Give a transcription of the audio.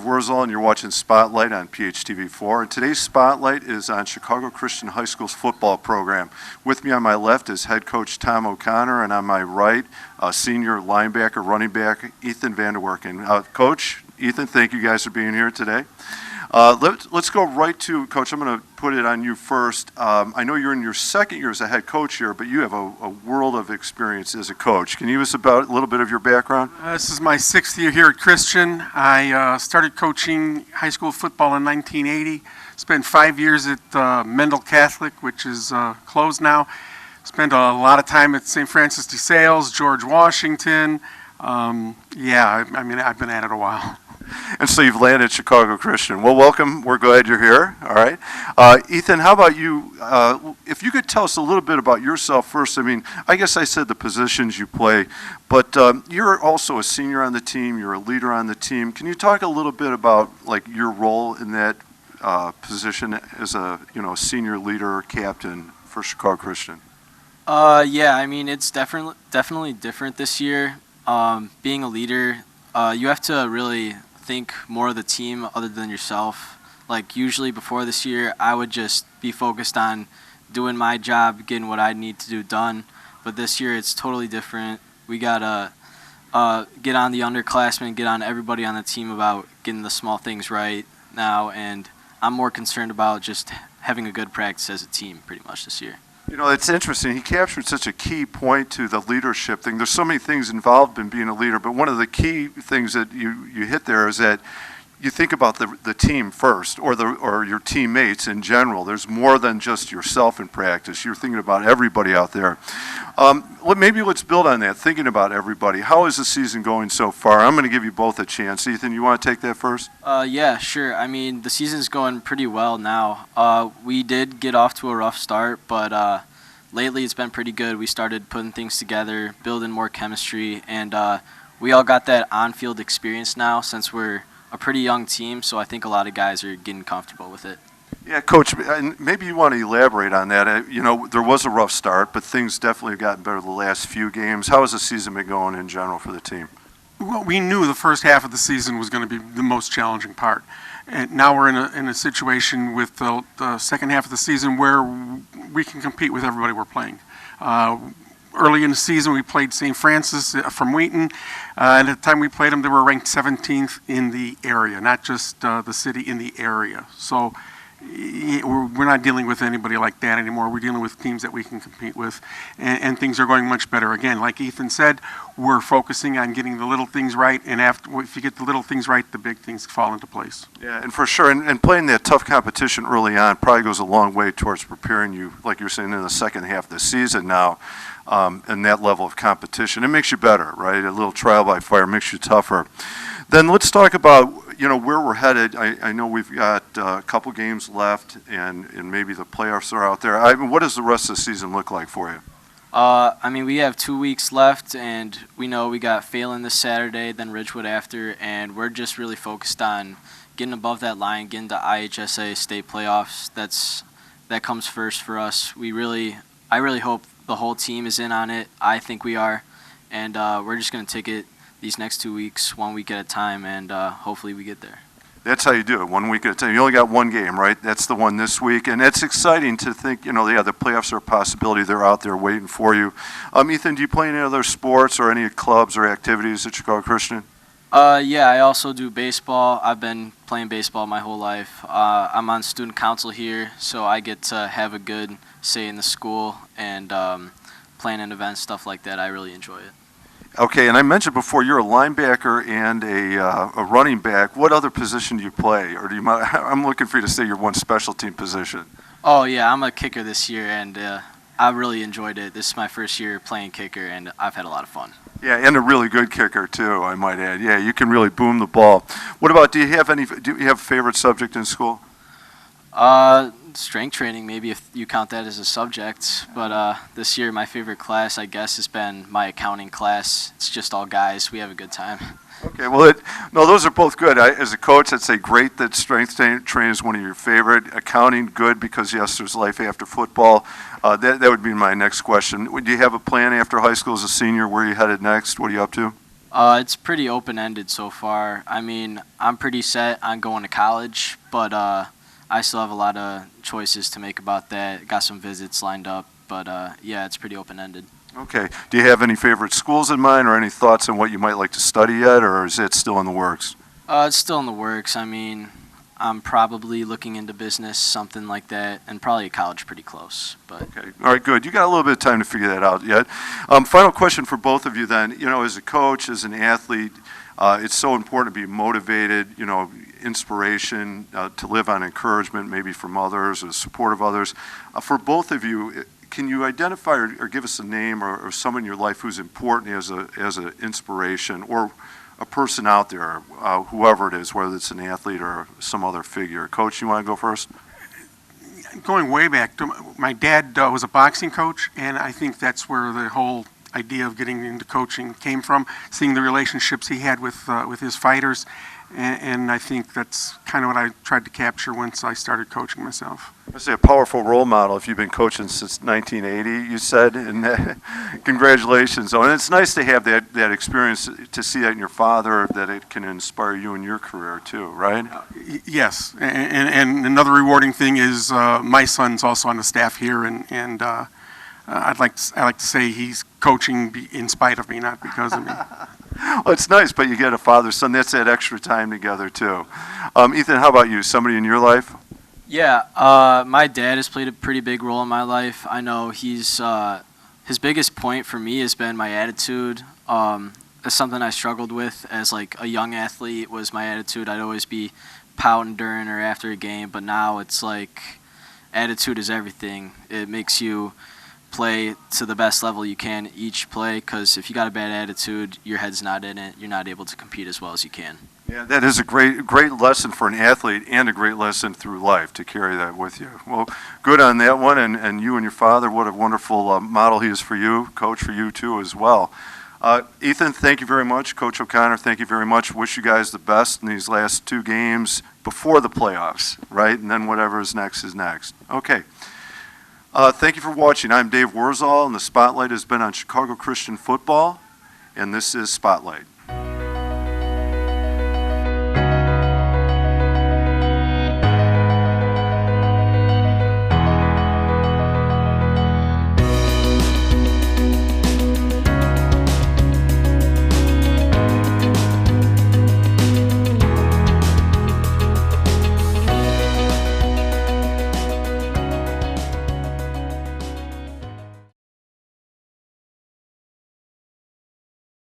Wurzel, and you're watching Spotlight on PHTV4. And today's Spotlight is on Chicago Christian High School's football program. With me on my left is head coach Tom O'Connor, and on my right, senior linebacker, running back Ethan Vanderwerken. Coach, Ethan, thank you guys for being here today. Let's go right to, Coach, I'm going to put it on you first. I know you're in your second year as a head coach here, but you have a world of experience as a coach. Can you give us about a little bit of your background? This is my 6th year here at Christian. I started coaching high school football in 1980. Spent 5 years at Mendel Catholic, which is closed now. Spent a lot of time at St. Francis de Sales, George Washington. I've been at it a while. And so you've landed at Chicago Christian. Well, welcome. We're glad you're here. All right. Ethan, how about you? If you could tell us a little bit about yourself first. I mean, I guess I said the positions you play, but you're also a senior on the team. You're a leader on the team. Can you talk a little bit about like your role in that position as a senior leader or captain for Chicago Christian? It's definitely different this year. Being a leader, you have to really think more of the team other than yourself. Like usually before this year, I would just be focused on doing my job, getting what I need to do done. But this year it's totally different. We gotta get on the underclassmen, get on everybody on the team about getting the small things right now, and I'm more concerned about just having a good practice as a team pretty much this year. You know, it's interesting. He captured such a key point to the leadership thing. There's so many things involved in being a leader, but one of the key things that you hit there is that you think about the team first, or your teammates in general. There's more than just yourself in practice. You're thinking about everybody out there. Maybe let's build on that, thinking about everybody. How is the season going so far? I'm going to give you both a chance. Ethan, you want to take that first? Yeah, sure. I mean, the season's going pretty well now. We did get off to a rough start, but lately it's been pretty good. We started putting things together, building more chemistry, and we all got that on-field experience now since we're a pretty young team, so I think a lot of guys are getting comfortable with it. Yeah, Coach, maybe you want to elaborate on that. There was a rough start, but things definitely have gotten better the last few games. How has the season been going in general for the team? Well, we knew the first half of the season was going to be the most challenging part. And now we're in a situation with the second half of the season where we can compete with everybody we're playing. Early in the season, we played St. Francis from Wheaton. And at the time we played them, they were ranked 17th in the area, not just the city, in the area. So we're not dealing with anybody like that anymore. We're dealing with teams that we can compete with, and things are going much better. Again, like Ethan said, we're focusing on getting the little things right, and if you get the little things right, the big things fall into place. Yeah, and for sure, and playing that tough competition early on probably goes a long way towards preparing you, like you're saying, in the second half of the season now, and that level of competition. It makes you better, right? A little trial by fire makes you tougher. Then let's talk about where we're headed. I know we've got a couple games left, and maybe the playoffs are out there. What does the rest of the season look like for you? We have 2 weeks left, and we know we got Phelan this Saturday, then Ridgewood after, and we're just really focused on getting above that line, getting to IHSA state playoffs. That comes first for us. I really hope the whole team is in on it. I think we are, and we're just going to take it these next 2 weeks, 1 week at a time, and hopefully we get there. That's how you do it, 1 week at a time. You only got one game, right? That's the one this week, and it's exciting to think, the playoffs are a possibility. They're out there waiting for you. Ethan, do you play any other sports or any clubs or activities at Chicago Christian? I also do baseball. I've been playing baseball my whole life. I'm on student council here, so I get to have a good say in the school and planning events, stuff like that. I really enjoy it. Okay, and I mentioned before you're a linebacker and a running back. What other position do you play, or I'm looking for you to say your one special team position. Oh yeah, I'm a kicker this year, and I really enjoyed it. This is my first year playing kicker, and I've had a lot of fun. Yeah, and a really good kicker too, I might add. Yeah, you can really boom the ball. What about? Do you have a favorite subject in school? Strength training, maybe, if you count that as a subject. But this year, my favorite class, I guess, has been my accounting class. It's just all guys. We have a good time. Okay, well, those are both good. As a coach, I'd say great that strength training is one of your favorite. Accounting, good, because yes, there's life after football. That would be my next question. Do you have a plan after high school as a senior? Where are you headed next? What are you up to? It's pretty open-ended so far. I mean, I'm pretty set on going to college, but I still have a lot of choices to make about that. Got some visits lined up, but yeah, it's pretty open-ended. Okay. Do you have any favorite schools in mind or any thoughts on what you might like to study yet, or is it still in the works? It's still in the works. I mean, I'm probably looking into business, something like that, and probably a college pretty close. But Okay. All right, good. You got a little bit of time to figure that out yet. Final question for both of you then. You know, as a coach, as an athlete, it's so important to be motivated, you know, inspiration, to live on encouragement maybe from others or support of others. For both of you, can you identify or give us a name or someone in your life who's important as an inspiration or a person out there, whoever it is, whether it's an athlete or some other figure? Coach, you want to go first? Going way back, my dad was a boxing coach, and I think that's where the whole idea of getting into coaching came from, seeing the relationships he had with his fighters, and I think that's kind of what I tried to capture once I started coaching myself. I say a powerful role model if you've been coaching since 1980, you said, and congratulations. And it's nice to have that experience, to see that in your father, that it can inspire you in your career too, right? Yes, and another rewarding thing is my son's also on the staff here, and I like to say he's coaching in spite of me, not because of me. Well, it's nice, but you get a father-son, that's that extra time together too. Ethan, how about you? Somebody in your life? yeah, my dad has played a pretty big role in my life. I know he's his biggest point for me has been my attitude. It's something I struggled with as like a young athlete, was my attitude. I'd always be pouting during or after a game, but now it's like attitude is everything. It makes you play to the best level you can each play, because if you got a bad attitude, your head's not in it, you're not able to compete as well as you can. Yeah, that is a great lesson for an athlete and a great lesson through life to carry that with you. Well, good on that one, and you and your father, what a wonderful model he is for you, coach for you too as well. Ethan, thank you very much. Coach O'Connor, thank you very much. Wish you guys the best in these last two games before the playoffs, right? And then whatever is next is next. Okay. Thank you for watching. I'm Dave Wurzall, and the Spotlight has been on Chicago Christian football, and this is Spotlight.